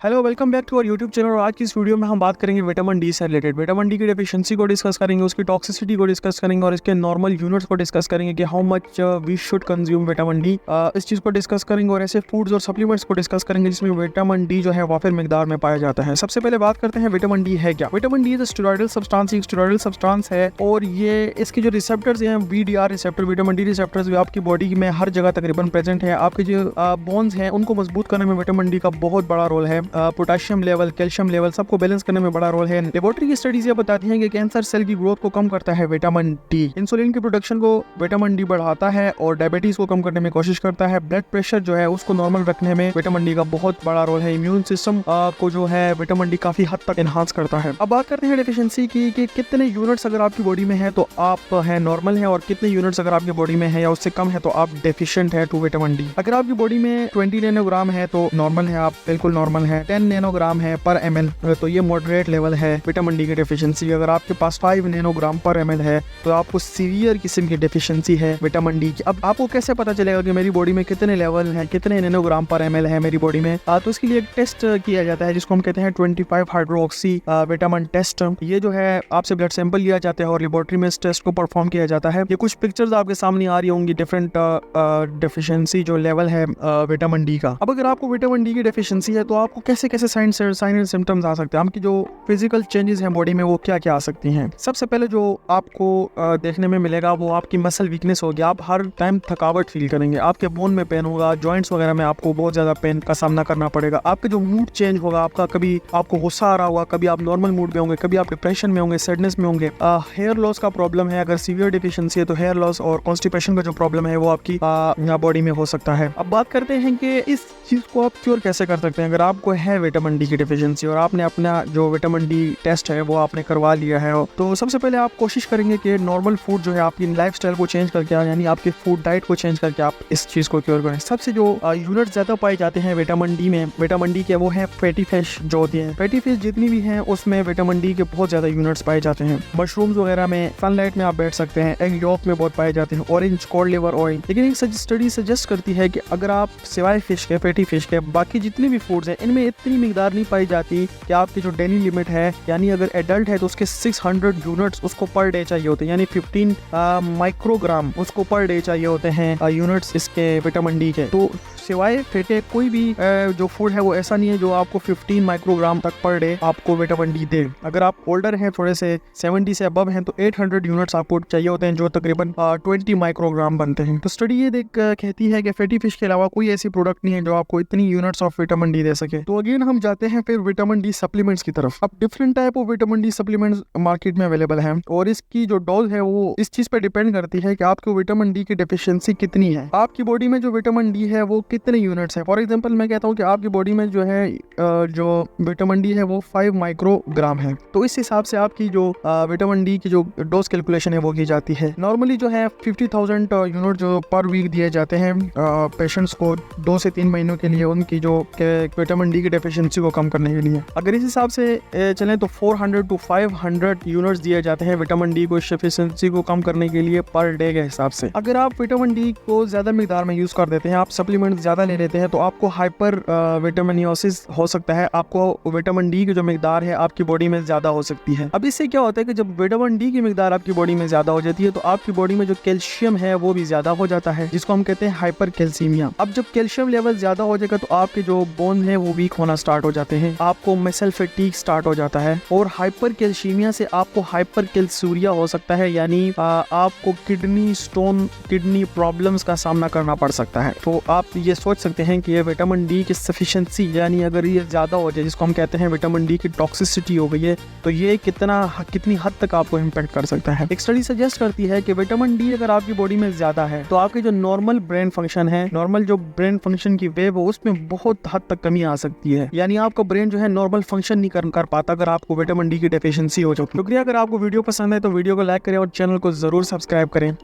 Hello, welcome back to our YouTube channel. और आज की इस वीडियो में हम बात करेंगे विटामिन डी से रिलेटेड। विटामिन डी की डेफिशिएंसी को डिस्कस करेंगे, उसकी टॉक्सिसिटी को डिस्कस करेंगे और इसके नॉर्मल यूनिट्स को डिस्कस करेंगे कि how much we should consume vitamin D. इस चीज़ को डिस्कस करेंगे और ऐसे फूड्स और सप्लीमेंट्स को डिस्कस करेंगे जिसमें विटामिन डी जो है वाफिर मिकदार में पाया जाता है। सबसे पहले बात करते हैं विटामिन डी है क्या। विटामिन डी स्टेरॉइडल सब्सटेंस है और ये इसके जो रिसेप्टर्स हैं VDR receptor, vitamin D receptors भी आपकी बॉडी में हर जगह तकरीबन प्रेजेंट है। आपके जो बोन्स हैं उनको मजबूत करने में विटामिन डी का बहुत बड़ा रोल है। पोटेशियम लेवल, कैल्शियम लेवल सबको बैलेंस करने में बड़ा रोल है। लेबोरेटरी की स्टडीज ये बताती हैं कि कैंसर सेल की ग्रोथ को कम करता है विटामिन डी। इंसुलिन की प्रोडक्शन को विटामिन डी बढ़ाता है और डायबिटीज को कम करने में कोशिश करता है। ब्लड प्रेशर जो है उसको नॉर्मल रखने में विटामिन डी का बहुत बड़ा रोल है। इम्यून सिस्टम को जो है विटामिन डी काफी हद तक एनहांस करता है। अब बात करते हैं डेफिशिएंसी की कि कितने यूनिट्स अगर आपकी बॉडी में है तो आप है नॉर्मल है और कितने यूनिट्स अगर आपकी बॉडी में है या उससे कम है तो आप डेफिशिएंट है टू विटामिन डी। अगर आपकी बॉडी में 20 नैनोग्राम है तो नॉर्मल है, आप बिल्कुल नॉर्मल है। 10 नैनोग्राम है पर ml तो ये मॉडरेट लेवल है विटामिन डी की डेफिशिएंसी। अगर आपके पास 5 नैनोग्राम पर ml है तो आपको सीवियर किस्म की डेफिशिएंसी है विटामिन डी की। अब आपको कैसे पता चलेगा कि मेरी बॉडी में कितने लेवल है, कितने नैनोग्राम पर ml है मेरी बॉडी में? तो इसके लिए एक टेस्ट किया जाता है जिसको हम कहते हैं 25 हाइड्रोक्सी विटामिन टेस्ट। ये जो है आपसे ब्लड सैंपल लिया जाता है और लेबोरेटरी में इस टेस्ट को परफॉर्म किया जाता है। ये कुछ पिक्चर्स आपके सामने आ रही होंगी डिफरेंट डेफिशिएंसी जो लेवल है विटामिन डी का। अब अगर आपको विटामिन डी की डेफिशिएंसी है तो आपको कैसे कैसे साइन एंड सिम्टम्स आ सकते हैं, आपकी जो फिजिकल चेंजेस हैं बॉडी में वो क्या क्या आ सकती हैं। सबसे पहले जो आपको देखने में मिलेगा वो आपकी मसल वीकनेस होगी। आप हर टाइम थकावट फील करेंगे, आपके बोन में पेन होगा, जॉइंट्स वगैरह में आपको बहुत ज्यादा पेन का सामना करना पड़ेगा। आपका जो मूड चेंज होगा, आपका कभी आपको गुस्सा आ रहा होगा, कभी आप नॉर्मल मूड में होंगे, कभी आप डिप्रेशन में होंगे, सैडनेस में होंगे। हेयर लॉस का प्रॉब्लम है, अगर सीवियर डिफिशिएंसी है तो हेयर लॉस और कॉन्स्टिपेशन का जो प्रॉब्लम है वो आपकी बॉडी में हो सकता है। अब बात करते हैं कि इस चीज को आप क्योर कैसे कर सकते हैं। अगर आपको है विटामिन डी की डेफिशिएंसी और आपने अपना जो विटामिन डी टेस्ट है वो आपने करवा लिया है तो सबसे पहले आप कोशिश करेंगे कि नॉर्मल फूड जो है आपकी लाइफस्टाइल को चेंज करके, यानी आपके फूड डाइट को चेंज करके आप इस चीज को क्योर करें। सबसे जो यूनिट ज्यादा पाए जाते हैं विटामिन डी में, विटामिन डी के वो है फैटी फिश जो होती है। फैटी फिश जितनी भी है उसमें विटामिन डी के बहुत ज्यादा यूनिट्स पाए जाते हैं। मशरूम्स वगैरह में, सनलाइट में आप बैठ सकते हैं, एग यॉक में बहुत पाए जाते हैं, ऑरेंज कॉड लिवर ऑयल। लेकिन एक स्टडी सजेस्ट करती है कि अगर आप सिवाय फिश के, फैटी फिश के, बाकी जितने भी फूड्स हैं इनमें इतनी मिकदार नहीं पाई जाती कि आपकी जो डेली लिमिट है, यानी अगर एडल्ट है तो उसके 600 यूनिट्स उसको पर डे चाहिए होते हैं, यानी 15 माइक्रोग्राम उसको पर डे चाहिए होते हैं यूनिट्स इसके विटामिन डी के। तो सिवाय फेटे कोई भी जो फूड है वो ऐसा नहीं है जो आपको 15 माइक्रोग्राम तक पर डे आपको विटामिन डी दे। अगर आप ओल्डर हैं, थोड़े से 70 से अबव हैं तो 800 यूनिट्स आपको चाहिए होते हैं जो तकरीबन 20 माइक्रोग्राम बनते हैं। तो स्टडी ये कहती है कि फैटी फिश के अलावा कोई ऐसी प्रोडक्ट नहीं है जो आपको इतनी यूनिट्स ऑफ विटामिन डी दे सके। तो अगेन हम जाते हैं फिर विटामिन डी सप्लीमेंट्स की तरफ। अब different type of vitamin D supplements market में अवेलेबल है और इसकी जो डोज है वो इस चीज पर डिपेंड करती है कि आपको विटामिन डी की डेफिशिएंसी कितनी है, आपकी बॉडी में जो विटामिन डी है वो कितने यूनिट्स है। फॉर एग्जांपल मैं कहता हूँ कि आपकी बॉडी में जो है जो विटामिन डी है वो 5 माइक्रोग्राम है, तो इस हिसाब से आपकी जो विटामिन डी की जो डोज कैलकुलेशन है वो की जाती है। नॉर्मली जो है 50,000 यूनिट जो पर वीक दिए जाते हैं पेशेंट्स को 2 से 3 महीनों के लिए उनकी जो विटामिन डी की डेफिशिएंसी को कम करने के लिए। अगर इस हिसाब से चलें तो 400 to 500 यूनिट्स दिए जाते हैं विटामिन डी को डेफिशिएंसी को कम करने के लिए पर डे के हिसाब से। अगर आप विटामिन डी को ज्यादा मिकदार में यूज कर देते हैं, आप सप्लीमेंट ज्यादा ले लेते हैं तो आपको हाइपर विटामिनोसिस हो सकता है। आपको विटामिन डी की जो मिकदार है आपकी बॉडी में ज्यादा हो सकती है। अब इससे क्या होता है कि जब विटामिन डी की मिकदार आपकी बॉडी में ज्यादा हो जाती है तो आपकी बॉडी में जो कैल्शियम है वो भी ज्यादा हो जाता है, जिसको हम कहते हैं हाइपर कैल्सीमिया। अब जब कैल्शियम लेवल ज्यादा हो जाएगा तो आपके जो बोन है वो वीक होना स्टार्ट हो जाते हैं, आपको मसल फटीग स्टार्ट हो जाता है और हाइपर कैल्शियमिया से आपको हाइपर कैल्सूरिया हो सकता है, यानी आपको किडनी स्टोन, किडनी प्रॉब्लम्स का सामना करना पड़ सकता है। तो आप ये सोच सकते हैं कि ये विटामिन डी की सफिशिएंसी, यानी अगर ये ज्यादा हो जाए जिसको हम कहते हैं विटामिन डी की टॉक्सिसिटी हो गई है तो ये कितनी हद तक आपको इम्पैक्ट कर सकता है। एक स्टडी सजेस्ट करती है कि विटामिन डी अगर आपकी बॉडी में ज्यादा है तो आपके जो नॉर्मल ब्रेन फंक्शन है, नॉर्मल जो ब्रेन फंक्शन की वेव है उसमें बहुत हद तक कमी आ सकती है, यानी आपका ब्रेन जो है नॉर्मल फंक्शन नहीं कर पाता अगर आपको विटामिन डी की डेफिशिएंसी हो जाए। शुक्रिया, अगर आपको वीडियो पसंद है तो वीडियो को लाइक करें और चैनल को जरूर सब्सक्राइब करें।